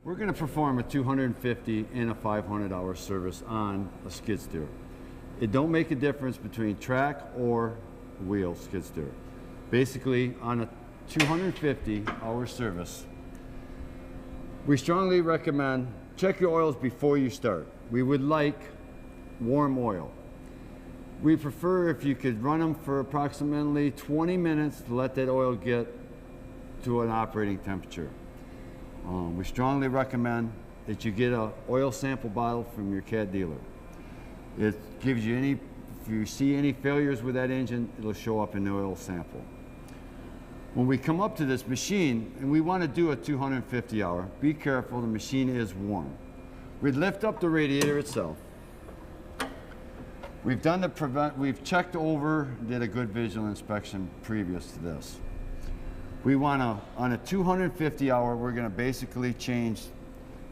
We're going to perform a 250 and a 500-hour service on a skid steer. It don't make a difference between track or wheel skid steer. Basically, on a 250-hour service, we strongly recommend check your oils before you start. We would like warm oil. We prefer if you could run them for approximately 20 minutes to let that oil get to an operating temperature. We strongly recommend that you get an oil sample bottle from your CAT dealer. It gives you if you see any failures with that engine, it'll show up in the oil sample. When we come up to this machine and we want to do a 250 hour, be careful, the machine is warm. We'd lift up the radiator itself. We've checked over, did a good visual inspection previous to this. We want to, on a 250 hour, we're going to basically change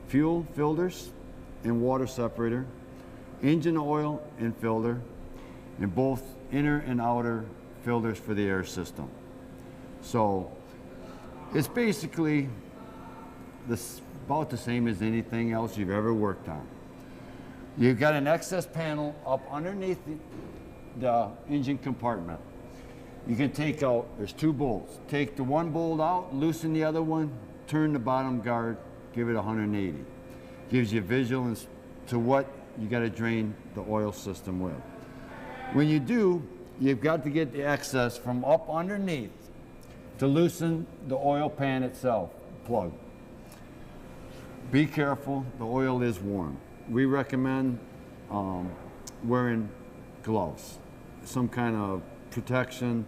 fuel filters and water separator, engine oil and filter, and both inner and outer filters for the air system. So it's basically about the same as anything else you've ever worked on. You've got an excess panel up underneath the engine compartment. You can take out, there's two bolts. Take the one bolt out, loosen the other one, turn the bottom guard, give it 180. Gives you visual to what you got to drain the oil system with. When you do, you've got to get the excess from up underneath to loosen the oil pan itself, plug. Be careful, the oil is warm. We recommend wearing gloves, some kind of protection,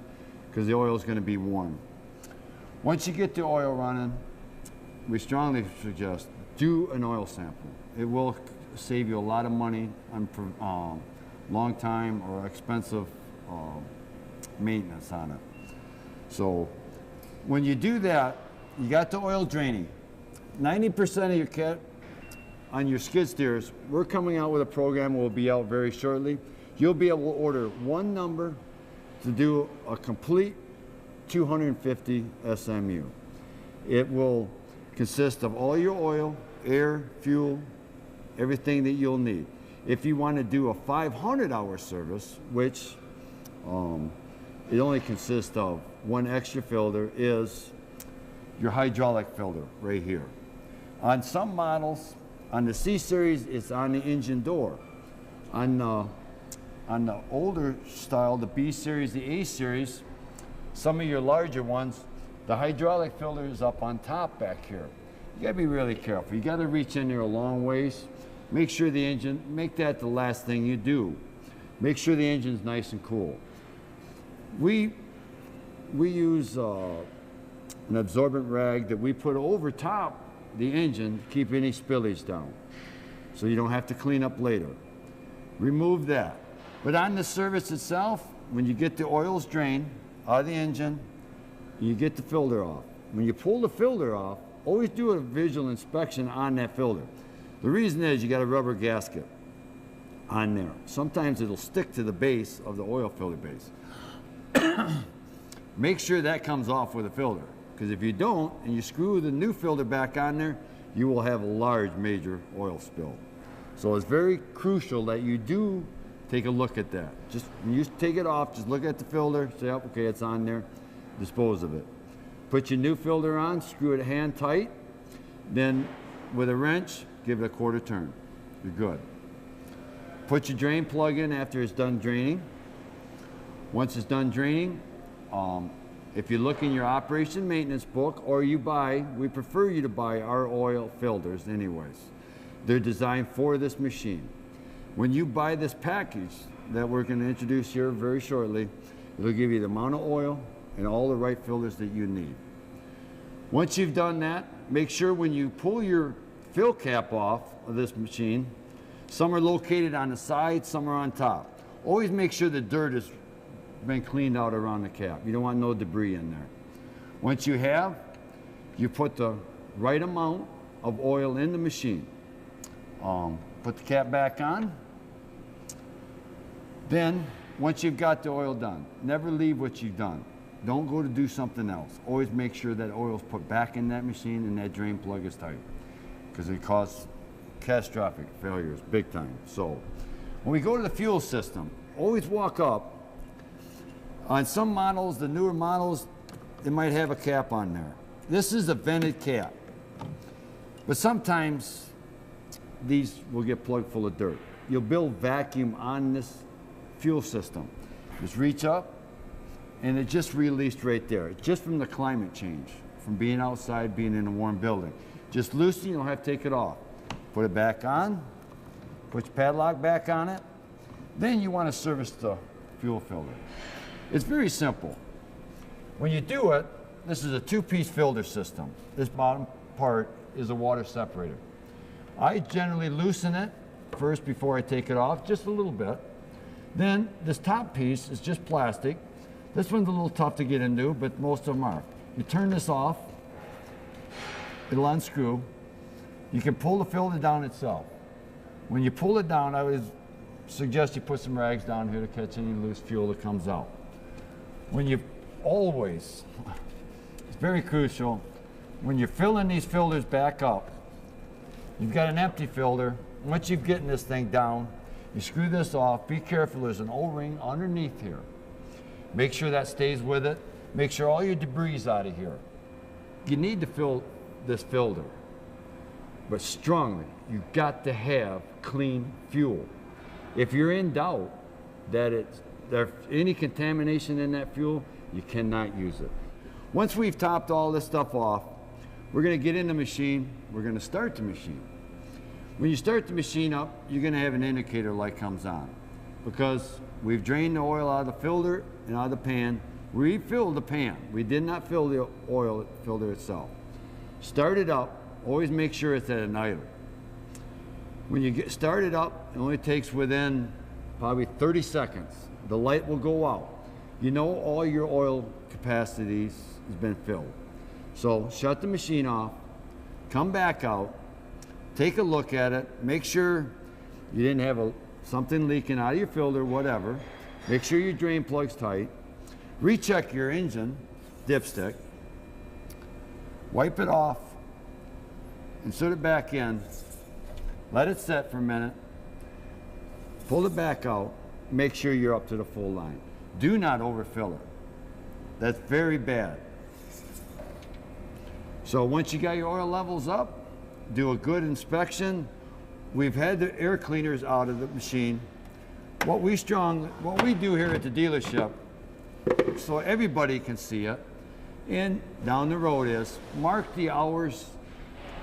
because the oil is going to be warm. Once you get the oil running, we strongly suggest do an oil sample. It will save you a lot of money on long time or expensive maintenance on it. So when you do that, you got the oil draining. 90% of your kit on your skid steers, we're coming out with a program that will be out very shortly. You'll be able to order one number to do a complete 250 SMU. It will consist of all your oil, air, fuel, everything that you'll need. If you want to do a 500-hour service, which it only consists of one extra filter, is your hydraulic filter right here. On some models, on the C series, it's on the engine door. On the older style, the B series, the A series, some of your larger ones, the hydraulic filter is up on top back here. You gotta be really careful. You gotta reach in there a long ways. Make sure the engine, make that the last thing you do. Make sure the engine's nice and cool. We use an absorbent rag that we put over top the engine to keep any spillage down, so you don't have to clean up later. Remove that. But on the service itself, when you get the oils drained out of the engine, you get the filter off. When you pull the filter off, always do a visual inspection on that filter. The reason is you got a rubber gasket on there. Sometimes it'll stick to the base of the oil filter base. Make sure that comes off with a filter, because if you don't and you screw the new filter back on there, you will have a large major oil spill. So it's very crucial that you do take a look at that. Just when you take it off, just look at the filter, say, oh, okay, it's on there, dispose of it. Put your new filter on, screw it hand tight, then with a wrench, give it a quarter turn. You're good. Put your drain plug in after it's done draining. Once it's done draining, if you look in your operation maintenance book, or we prefer you to buy our oil filters anyways. They're designed for this machine. When you buy this package that we're going to introduce here very shortly, it'll give you the amount of oil and all the right filters that you need. Once you've done that, make sure when you pull your fill cap off of this machine, some are located on the side, some are on top. Always make sure the dirt has been cleaned out around the cap. You don't want no debris in there. Once you have, you put the right amount of oil in the machine. Put the cap back on. Then, once you've got the oil done, never leave what you've done. Don't go to do something else. Always make sure that oil is put back in that machine and that drain plug is tight. because it causes catastrophic failures, big time. So when we go to the fuel system, always walk up. On some models, the newer models, they might have a cap on there. This is a vented cap. But sometimes these will get plugged full of dirt. You'll build vacuum on this fuel system. Just reach up, and it just released right there, just from the climate change, from being outside, being in a warm building. Just loosen, you don't have to take it off. Put it back on, put your padlock back on it. Then you want to service the fuel filter. It's very simple. When you do it, this is a two-piece filter system. This bottom part is a water separator. I generally loosen it first before I take it off, just a little bit. Then this top piece is just plastic. This one's a little tough to get into, but most of them are. You turn this off, it'll unscrew. You can pull the filter down itself. When you pull it down, I would suggest you put some rags down here to catch any loose fuel that comes out. When you always, it's very crucial, when you're filling these filters back up, you've got an empty filter. Once you've gotten this thing down, you screw this off. Be careful, there's an O-ring underneath here. Make sure that stays with it. Make sure all your debris is out of here. You need to fill this filter, but strongly, you've got to have clean fuel. If you're in doubt that there's any contamination in that fuel, you cannot use it. Once we've topped all this stuff off, we're going to get in the machine. We're going to start the machine. When you start the machine up, you're going to have an indicator light comes on because we've drained the oil out of the filter and out of the pan. We filled the pan. We did not fill the oil filter itself. Start it up. Always make sure it's at an idle. When you get started up, it only takes within probably 30 seconds. The light will go out. You know all your oil capacities has been filled. So shut the machine off, come back out, take a look at it, make sure you didn't have something leaking out of your filter, whatever. Make sure your drain plug's tight. Recheck your engine dipstick. Wipe it off, insert it back in, let it set for a minute, pull it back out, make sure you're up to the full line. Do not overfill it. That's very bad. So once you got your oil levels up, do a good inspection. We've had the air cleaners out of the machine. What we do here at the dealership, so everybody can see it, and down the road is, mark the hours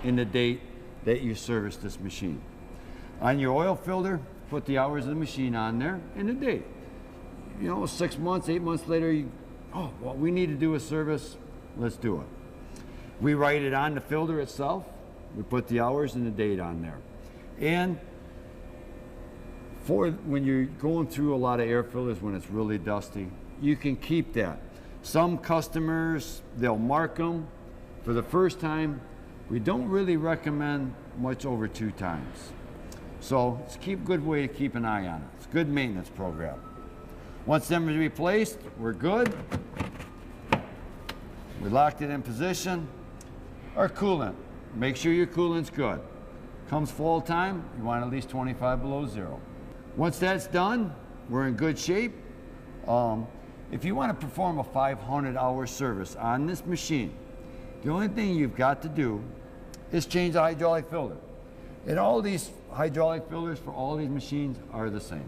and the date that you service this machine. On your oil filter, put the hours of the machine on there and the date. You know, 6 months, 8 months later, well, we need to do a service, let's do it. We write it on the filter itself. We put the hours and the date on there. And for when you're going through a lot of air filters when it's really dusty, you can keep that. Some customers, they'll mark them. For the first time, we don't really recommend much over 2 times. So it's a good way to keep an eye on it. It's a good maintenance program. Once them is replaced, we're good. We locked it in position. Our coolant, make sure your coolant's good. Comes fall time, you want at least 25 below zero. Once that's done, we're in good shape. If you want to perform a 500-hour service on this machine, the only thing you've got to do is change the hydraulic filter. And all these hydraulic filters for all these machines are the same.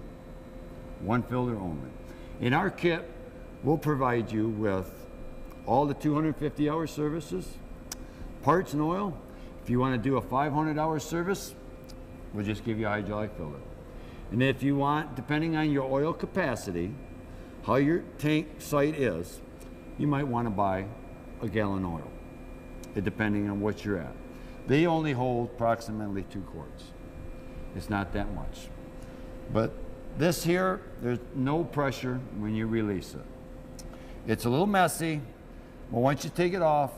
One filter only. In our kit, we'll provide you with all the 250-hour services, parts and oil. If you want to do a 500-hour service, we'll just give you a hydraulic filter. And if you want, depending on your oil capacity, how your tank site is, you might want to buy a gallon oil, depending on what you're at. They only hold approximately 2 quarts. It's not that much. But this here, there's no pressure when you release it. It's a little messy, but once you take it off,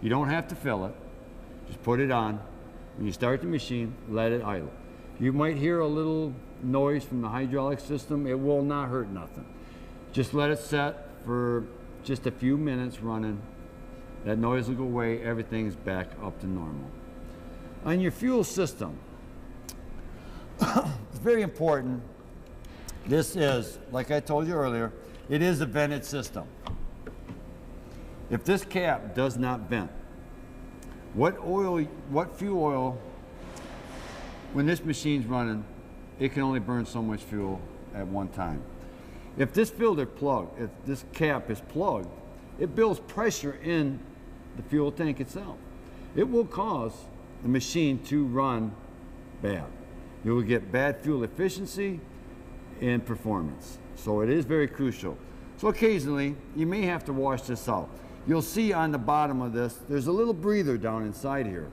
you don't have to fill it. Just put it on. When you start the machine, let it idle. You might hear a little noise from the hydraulic system. It will not hurt nothing. Just let it set for just a few minutes running. That noise will go away. Everything's back up to normal. On your fuel system, it's very important. This is, like I told you earlier, it is a vented system. If this cap does not vent, what fuel oil, when this machine's running, it can only burn so much fuel at one time. If this filter plug, if this cap is plugged, it builds pressure in the fuel tank itself. It will cause the machine to run bad. You will get bad fuel efficiency and performance. So it is very crucial. So occasionally, you may have to wash this out. You'll see on the bottom of this, there's a little breather down inside here.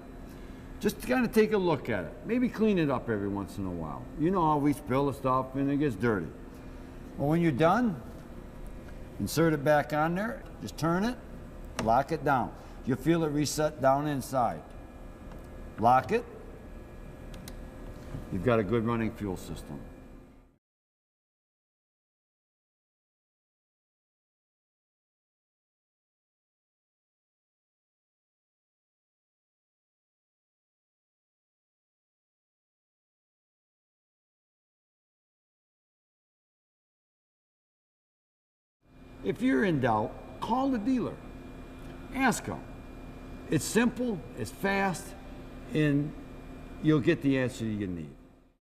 Just kind of take a look at it. Maybe clean it up every once in a while. You know how we spill the stuff and it gets dirty. Well, when you're done, insert it back on there, just turn it, lock it down. You'll feel it reset down inside. Lock it. You've got a good running fuel system. If you're in doubt, call the dealer. Ask them. It's simple, it's fast, and you'll get the answer you need.